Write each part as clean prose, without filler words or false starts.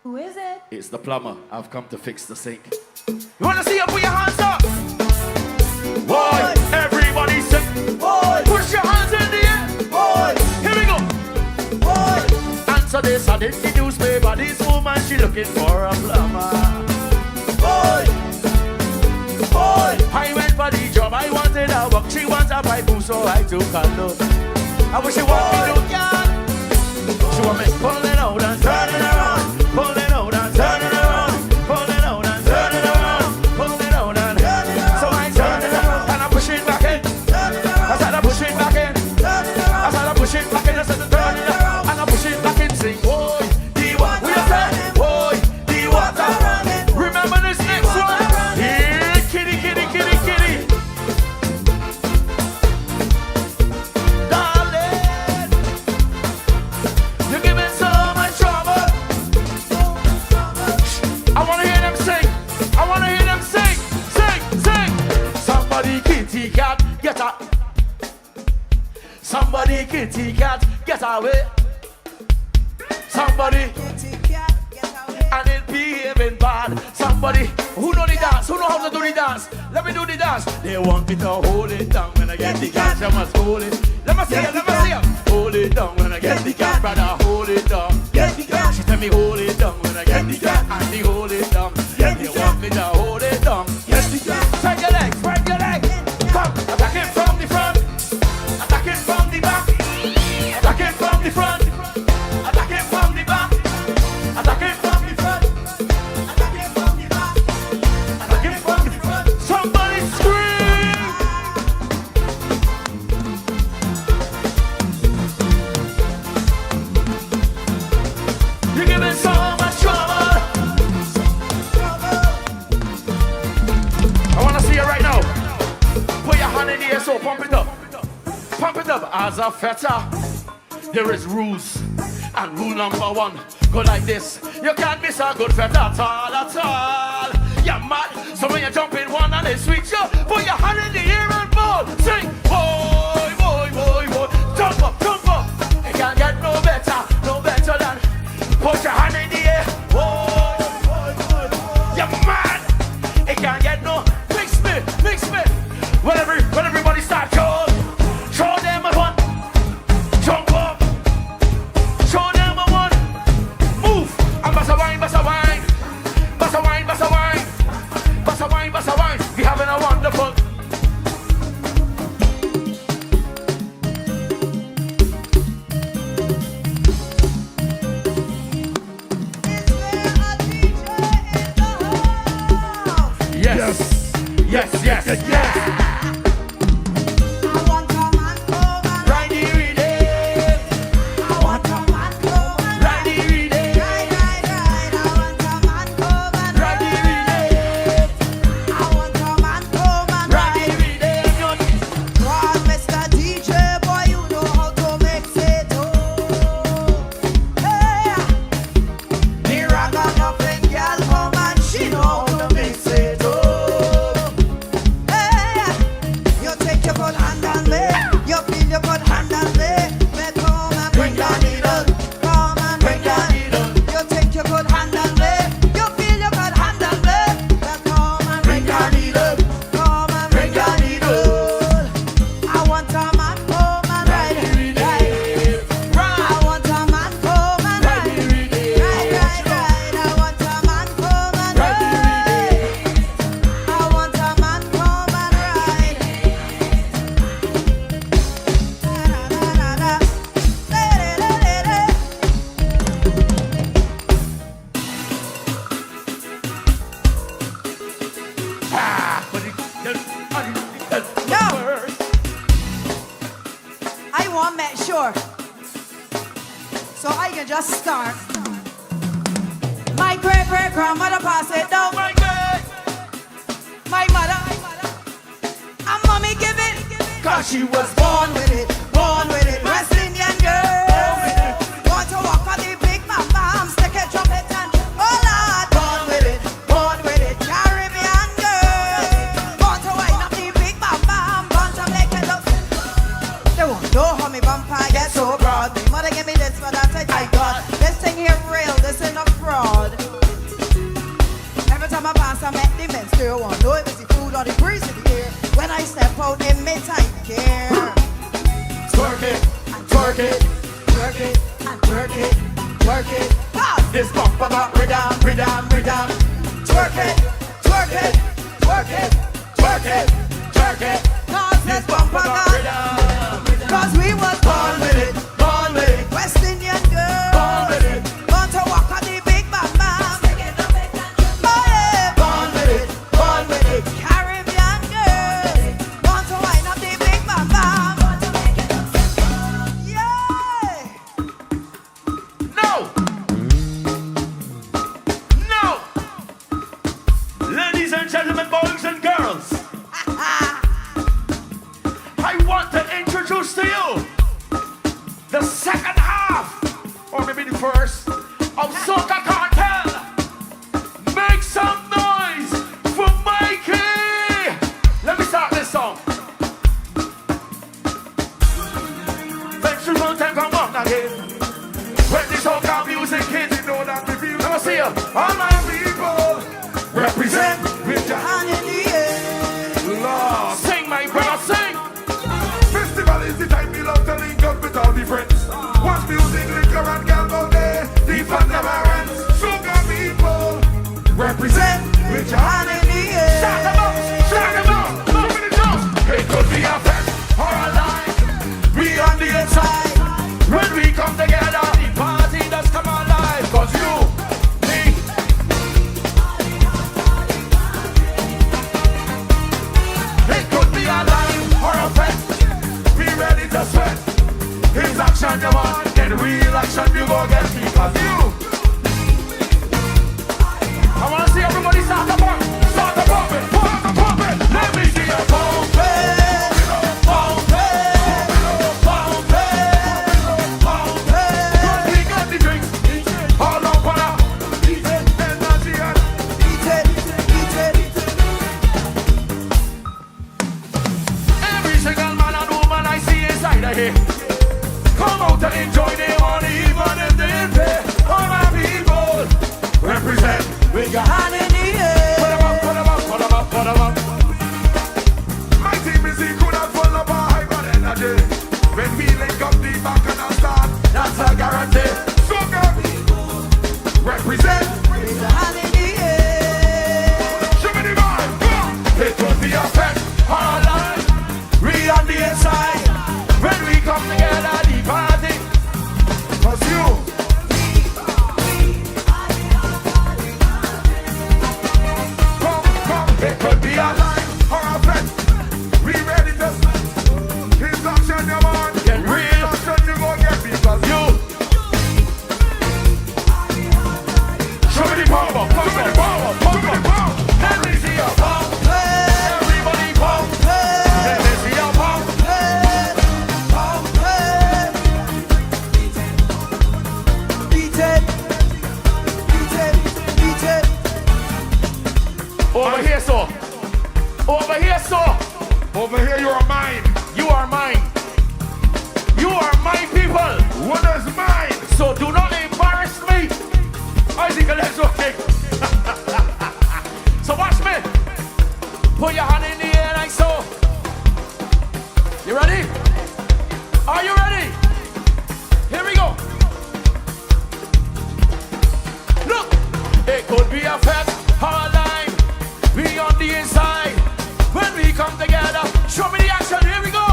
Who is it? It's the plumber. I've come to fix the sink. You wanna see you put your hands up? Boy, everybody say, boy, push your hands in the air. Boy, here we go. Boy, answer this, I didn't the newspaper. This woman, she looking for a plumber. Boy, boy, I went for the job, I wanted a work. She wants a pipe, so I took a look. I wish she want me to get. She want me pulling out and turning around, pulling out and turning around, pulling out and turning around, pulling out and so I turn it around and I push it back in. I said I push it back in. I said I push it back in. I said I turn it around and I push it back in. Sing, boy, the water, we say, boy, the water. Remember this next one? Yeah, kitty, kitty, kitty, kitty. Darling, you're giving so much trouble. I wanna hear them sing. I wanna hear them sing. Sing, sing. Somebody kitty cat, get up. Somebody kitty cat, get away. Somebody and it behaving bad. Somebody who know the dance, who know how to do the dance. Let me do the dance. They want me to hold it down when I get the cat. I must hold it. Let me see it, let me see it. Hold it down when I get the cat, brother. Hold it down. Get the cat. She tell me hold it down when I get the cat, and they hold it down. They want me to hold it down. Get the cat. Spread your legs, spread your legs. Come, attack it from the front, attack it from the back, attack it from the front, attack it from the back, attack it from the front, attack it from the back, attack it from the front. Somebody scream! You're giving so much trouble. I wanna see you right now. Put your hand in the air, so pump it up. Pump it up. As a fetter, there is rules. And rule number one, go like this. You can't miss a good fetter at all, at all. You're mad. So when you jump in one and they switch you, put your hand in the air and ball. Sing, boy, boy, boy, boy. Jump up, jump up. It can't get no better than put your hand in the air. Boy, boy, boy. You're mad. It can't get no. Mix me, mix me. When everybody start show them a one. Jump up. Show them a one. Move. And bust a wine, bust a wine. Bust a wine, bust a wine. Bust a wine, bust a wine. We having a wonderful. Yes. Yes, yes, yes, yes. Right here it is. Right here it is. Right here it is. Right here it is. Well, Mr. DJ, boy, you know how to mix it up. Hey, the ragamuffin girl come and she know how to mix it up. Hey, you take your good hand and lay, you feel your good hand and lay. Let come and bring your needle, come and bring your needle. You take your good hand and lay, you feel your good hand and lay. Let come and bring your needle, come and bring your needle. I want a man come and ride it, ride it. I want a man come and ride it, ride, ride, ride. I want a man come and ride it. I want a man come and ride it. Da, da, da, da. Da, da, da, da, da. I want to make sure, so I can just start. My great great grandmother passed it down. My mother, and mommy give it. Cause she was Born with it, West Indian girl. Want to walk on the big mama, stick a trumpet and oh Lord. Born with it, Caribbean girl. Want to wind up the big mama, want to make it look. They won't know how me vampire get so broad. My mother give me this, but I got this thing here real, this ain't a fraud. I met the men still won't know if it's the food or the breeze in the air. When I step out in me tight gear. Twerk it, twerk it, Twerk it and twerk it, twerk it. Cause this bumper got rhythm, rhythm, rhythm. twerk it, twerk it, twerk it, Twerk it, twerk it. cause this bumper got. rhythm. Cause we was born with it, Born with it, West Indian girl. born with it, Born to walk on the big bam bam. Oh yeah, born with it, born with it. Caribbean girl. Born to wind up the big bam bam. Yeah. No! No! Ladies and gentlemen, boys and girls, I want to introduce to you the second half, or maybe the first, of Soca Cartel. Make some noise for Mikey! Let me start this song. Thanks for one time, come on again. When this Soca music hits, you know that we feel. Let me see you. All my people represent with your hand Hand in the air. Lord. Sing, my brother, sing. Festival is the time we love to link up with all the friends. Once music, liquor and girl out there, the fun never ends. Soca people represent with your hand in the air. Shout them out, shout them out. Look at the jumps. It could be a fest or a line. We on the inside. When we come together, the party does come alive. Cause you, me, it could be a line or a fest. We ready to sweat. His action you want, then real action you go get. Because you, I wanna see everybody start the pump. Start the pumping, pump the pumping. Let me see you pump it, pump it, pump it, pump it. Good, we got the drinks. All up on our energy and Eat it, eat it. every single man and woman I see inside of here. Come out to enjoy the money, even if they ain't pay. All my people represent with your hand in the air. Put 'em up, put 'em up, put 'em up, put 'em up. My team is equal and full of a high energy. When we link up the back and a start, That's a guarantee. Soca people represent. With your hand in the air. Show me the vibe, go! It could be a fest or a line. We on the inside. When we come together, the party. Cause you, come, It could be a line. or a fest. We ready to his action you want. Get real. Action you go get because You. Show me the power. Show me the power. Show me the power. Let me see your pump. Everybody pump. Let me see your pump. Beat it, beat it, beat it. Over here, so. Over here, so. over here you are mine. You are mine. You are my people. What is mine? So do not embarrass me. I think that's okay. So watch me. Put your hand in the air like so. You ready? Are you ready? Here we go. Look, it could be a fest or a line. We on the inside. When we come together, show me the action. Here we go.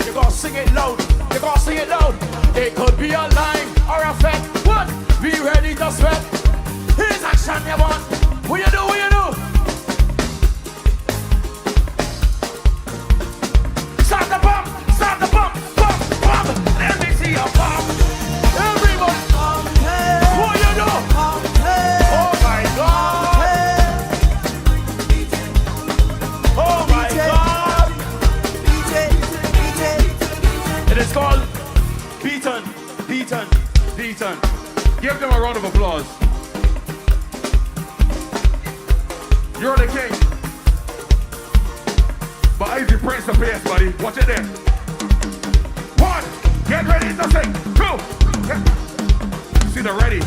You gotta sing it loud. You gotta sing it loud. It could be a line or a fest. What? Be ready to sweat. Here's action you want. What you do? What you do? Start the pump. Start the pump. Pump, pump. Let me see your pump. Everybody. What you do? Oh my God. Oh my God. It is called Beaten, Beaten, Beaten. Give them a round of applause. You're the king. But I the prince of pace, buddy. Watch it there. 1, get ready to sing. 2, see the ready.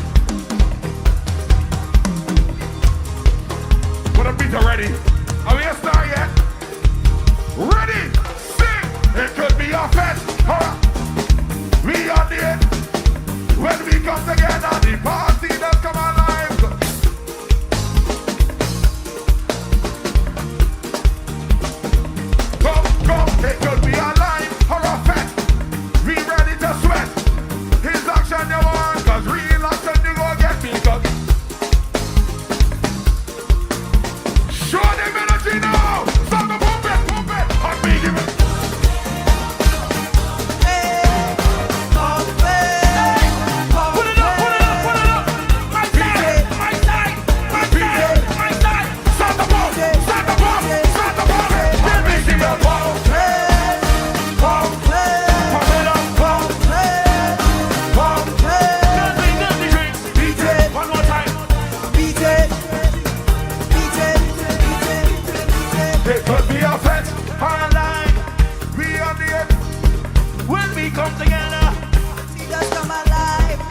beat ready. Are we a star yet? Ready, sing. It could be a fest. We are the end. When we come together, the party does come alive. Go, it could be a line or a fest. We ready to sweat. His action you want, cause real action you gon' get me, cause show them energy now. Stop the pump it, and me give it. Put it up. My side. Start the pump. Let me see your pump. Pump it up. Dirty drinks. Beat it. One more time. Beat it. It could be a fence online. We on the end. When we come together. See us come alive.